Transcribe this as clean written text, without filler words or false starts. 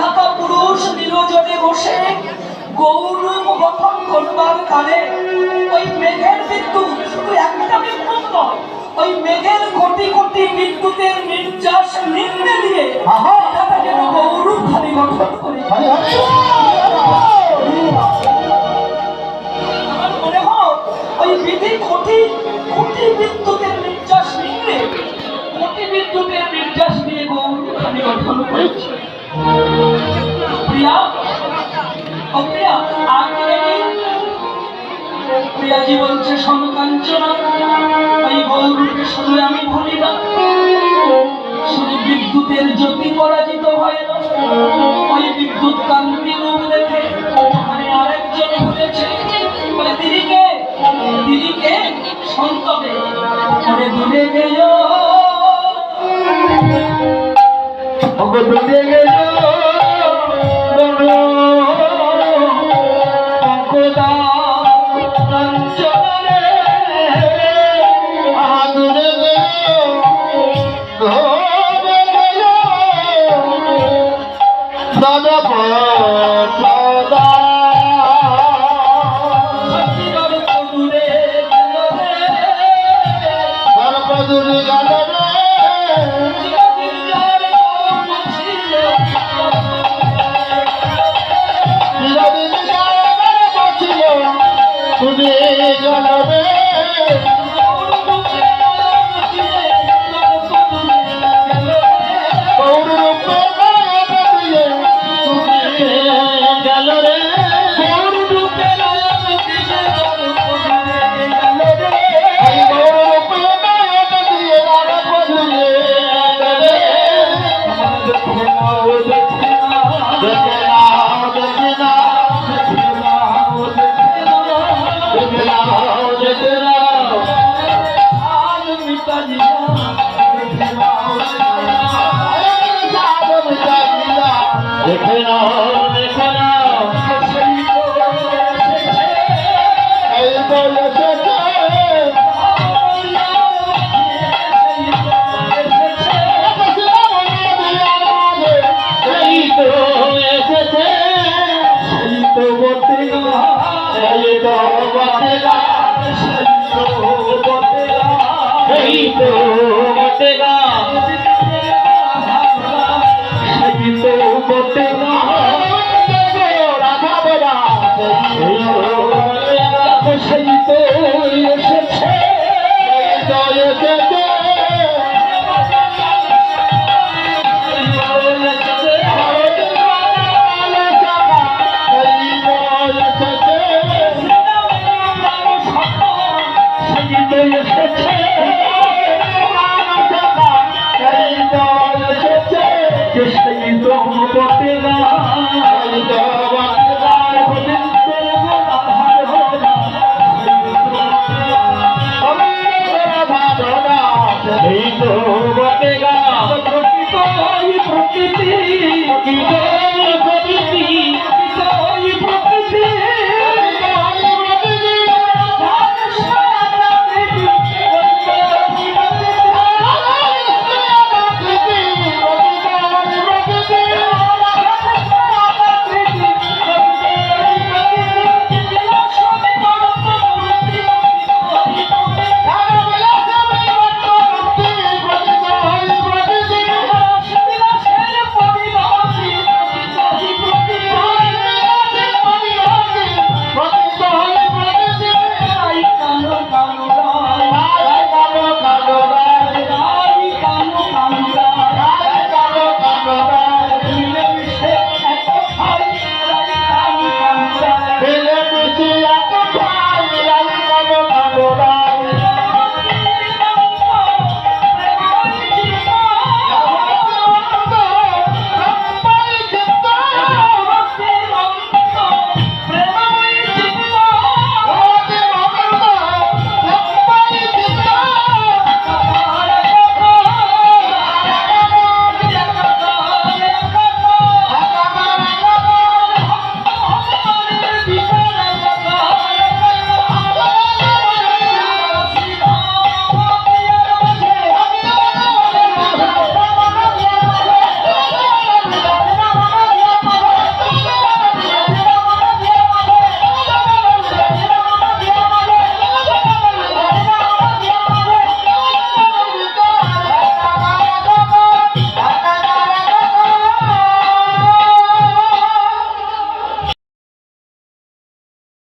ঢাকা পুরুষ নিরজনে বসে গৌরব গঠন করবার কালে ওই মেঘের বিদ্যুৎ শুধু একটা বিদ্যুৎ নয়, ওই মেঘের কোটি কোটি বিদ্যুতের নির্যাস নিম্নে দিয়ে যেন গৌরব খালি গঠন করে। আমার মনে হয় ওই বিধি কোটি কোটি বিদ্যুতের নির্যাস নিম্নে, কোটি বিদ্যুতের নির্যাস দিয়ে গৌরব খালি গঠন করেছে। প্রিয়া, ও প্রিয়া, প্রিয়াজি বলছে সমকাঞ্চনা, ওই গৌরকে শুধু আমি ভুলি না, শুধু বিদ্যুতের জ্যোতি পরাজিত হয় না, ওই বিদ্যুৎ কান্তি রূপ দেখে ওখানে আরেকজন ভুলেছে, বলে দিদিকে, দিদিকে সন্তবে করে দূরে গেল, দূরে গেল দাদা